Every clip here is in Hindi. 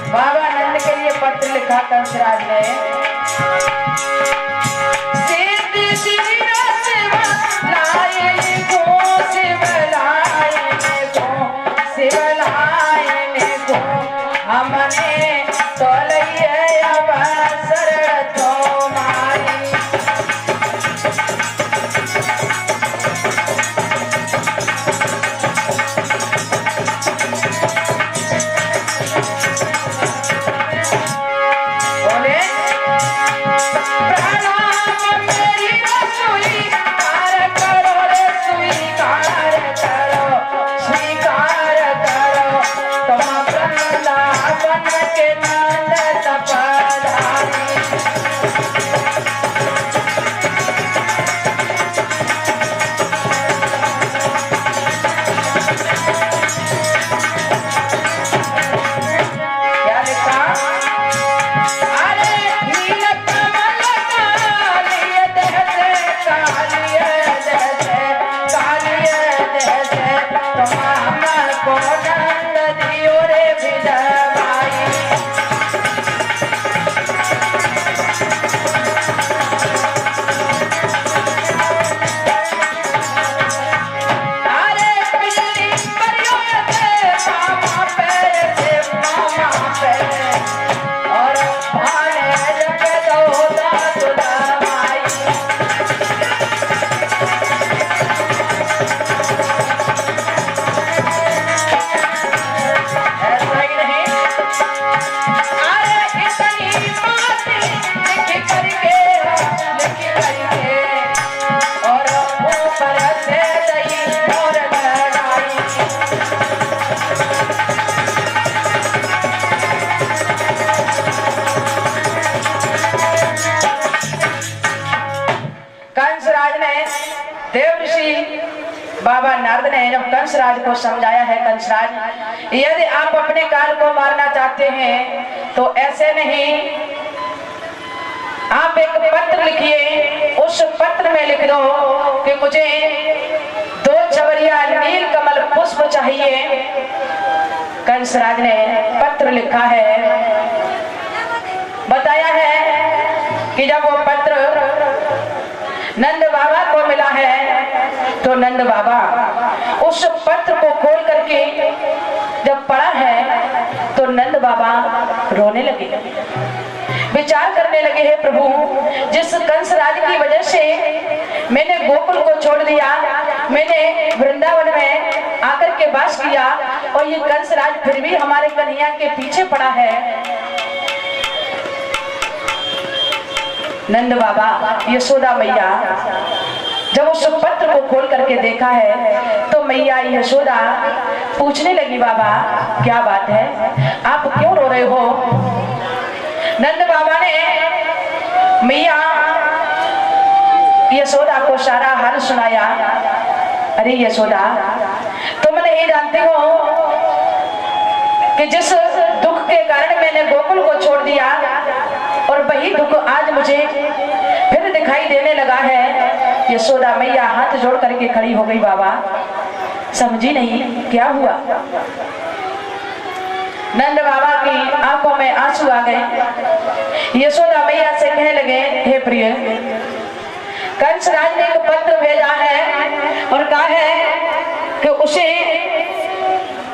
बाबा नंद के लिए पत्र लिखा कंसराज ने। हमने तो लिए अवसर तुम्हारी। बोले प्रणाम मेरी रसोई कार करो रे स्वीकार करो स्वीकार करो तुम वृंदावन के नंद तपधारी। क्या लिखा? अरे नील कमल कालिय देह से कालिय देह से कालिय देह से तुम हमको नंद दियो रे विधवाई। अरे पिछली परियों से मामा पे और भाने जग दौदा दुलामाई। ऐसा ही नहीं, अरे इतनी बातें लिख करके और ऊपर से दही और लड़ाई। कंसराज ने देव ऋषि बाबा नारद ने जब कंसराज को समझाया है, कंसराज यदि आप अपने काल को मारना चाहते हैं तो ऐसे नहीं, आप एक पत्र लिखिए, उस पत्र में लिख दो कि मुझे 2 छवरिया नील कमल पुष्प चाहिए। कंसराज ने पत्र लिखा है, बताया है कि जब वो पत्र नंद बाबा को मिला है तो नंद बाबा उस पत्र को खोल करके जब पढ़ा है तो नंद बाबा रोने लगे, विचार करने लगे, हे प्रभु जिस कंसराज की वजह से मैंने गोकुल को छोड़ दिया, मैंने वृंदावन में आकर के वास किया और ये कंसराज फिर भी हमारे कन्हैया के पीछे पड़ा है। नंद बाबा यशोदा मैया जब उस पत्र को खोल करके देखा है तो मैया यशोदा पूछने लगी, बाबा क्या बात है, आप क्यों रो रहे हो? नंद बाबा ने मैया यशोदा को सारा हाल सुनाया। अरे यशोदा, तुम नहीं जानते हो कि जिस दुख के कारण मैंने गोकुल को छोड़ दिया और वही दुख आज मुझे फिर दिखाई देने लगा है। यशोदा मैया हाथ जोड़ करके खड़ी हो गई। बाबा समझी नहीं क्या हुआ? नंद बाबा की आंखों में आंसू आ गए। यशोदा मैया से कहने लगे, हे प्रिय, कंसराज ने एक पत्र भेजा है और कहा है कि उसे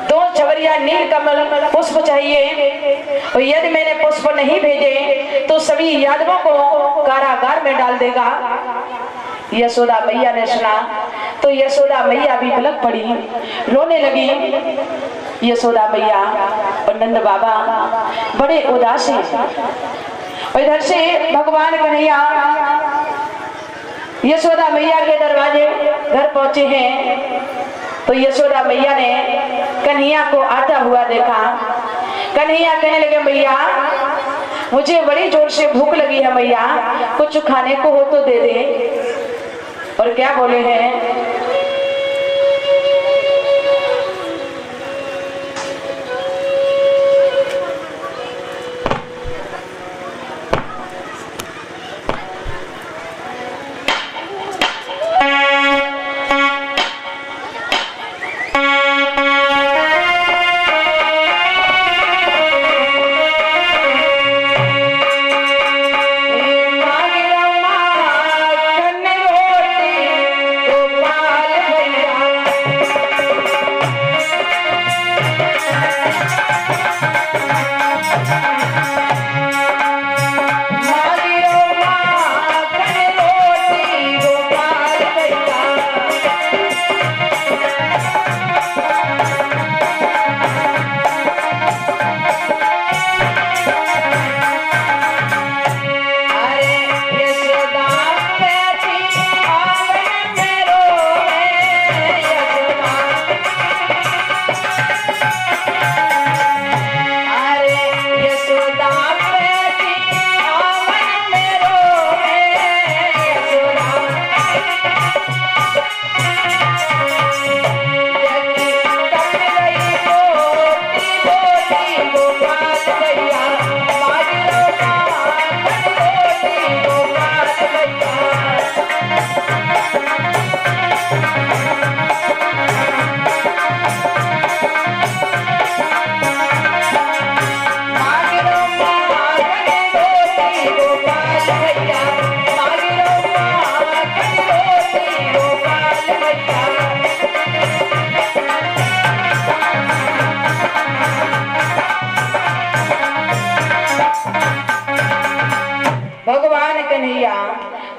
2 छवरिया नील कमल पुष्प चाहिए और यदि मैंने पुष्प नहीं भेजे तो सभी यादवों को कारागार में डाल देगा। यशोदा मैया ने सुना तो यशोदा मैया भी पलक पड़ी, रोने लगी। यशोदा मैया और नंद बाबा बड़े उदास हैं। और इधर से भगवान कन्हैया यशोदा मैया के दरवाजे घर पहुंचे हैं तो यशोदा मैया ने कन्हैया को आता हुआ देखा। कन्हैया कहने लगे, मैया मुझे बड़ी जोर से भूख लगी है, मैया कुछ खाने को हो तो दे दे। और क्या बोले हैं,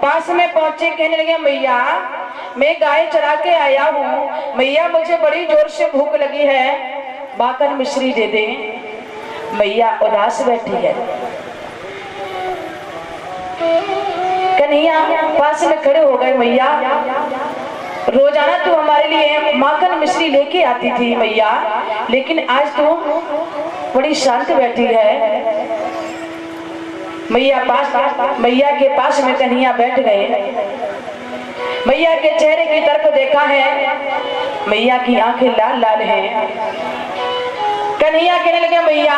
पास में पहुंचे, कहने लगे मैया मैं गाय चरा के आया हूँ, मैया मुझे बड़ी जोर से भूख लगी है, माखन मिश्री दे दे। मैया उदास बैठी है। कन्हैया पास में खड़े हो गए, मैया रोजाना तू हमारे लिए माखन मिश्री लेके आती थी मैया, लेकिन आज तू बड़ी शांत बैठी है। मैया के पास में कन्हैया बैठ गए। मैया के चेहरे की तरफ देखा है, मैया की आंखें लाल लाल हैं। कन्हैया कहने लगे मैया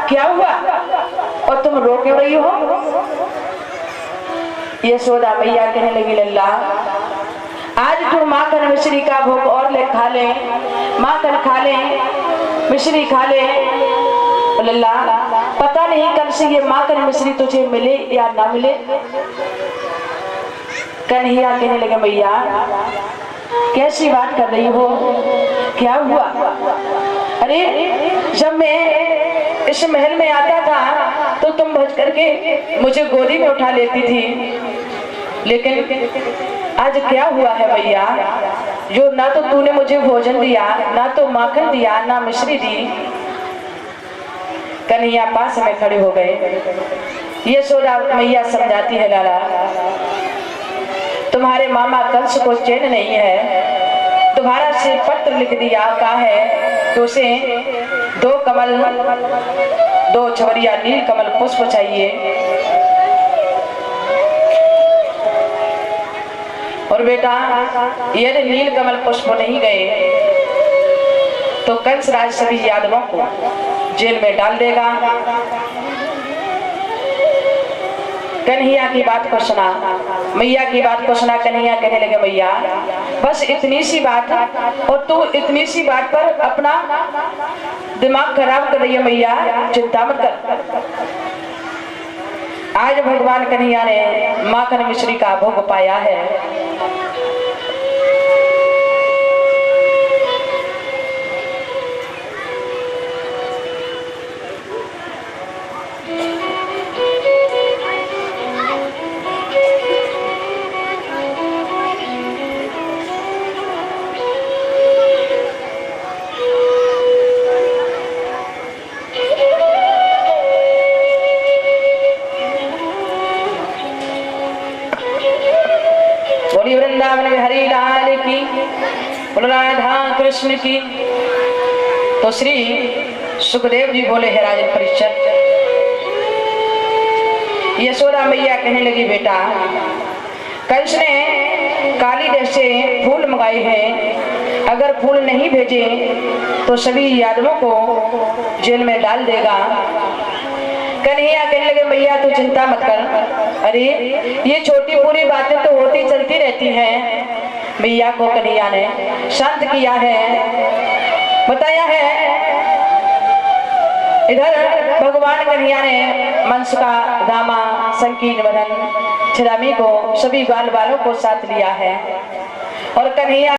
क्या हुआ और तुम रो क्यों रही हो? यशोदा मैया कहने लगी लल्ला आज तू माखन मिश्री का भोग और ले खा ले, माखन खा ले, मिश्री खा ले। लल्ला पता नहीं कल से ये माखन मिश्री तुझे मिले या ना मिले। कन्हैया कहने लगे मैया कैसी बात कर रही हो, क्या हुआ? अरे जब मैं इस महल में आता था तो तुम भज करके मुझे गोदी में उठा लेती थी, लेकिन आज क्या हुआ है मैया, जो ना तो तूने मुझे भोजन दिया, ना तो माखन दिया, ना मिश्री दी। कन्हैया पास में खड़े हो गए। यशोदा मैया समझाती है लाला तुम्हारे मामा कंस को चैन नहीं है, तुम्हारा से पत्र लिख दिया कहा है तो उसे 2 छवरिया नील कमल पुष्प चाहिए। और बेटा यदि नील कमल पुष्प नहीं गए तो कंस राज सभी यादवों को जेल में डाल देगा। कन्हैया की बात को सुना, मैया की बात को सुना। कन्हैया कहने लगे मैया बस इतनी सी बात और तू इतनी सी बात पर अपना दिमाग खराब कर रही है मैया, चिंता मत कर। आज भगवान कन्हैया ने माखन मिश्री का भोग पाया है। वृंदावन में हरि लाल की, राधा कृष्ण की। तो श्री सुखदेव जी बोले है राजन परीक्षित। यशोदा मैया कहने लगी बेटा कंस ने कालीदेश से फूल मंगाए हैं, अगर फूल नहीं भेजे तो सभी यादवों को जेल में डाल देगा। कन्हैया कहने लगे मैया तू चिंता मत कर, अरे ये छोटी पूरी बातें तो होती चलती रहती हैं। मैया को कन्हैया ने शांत किया है, बताया है। इधर भगवान कन्हैया ने मंस का दामा संकीर्ण वदन छिदामी को सभी बाल बालों को साथ लिया है और कन्हैया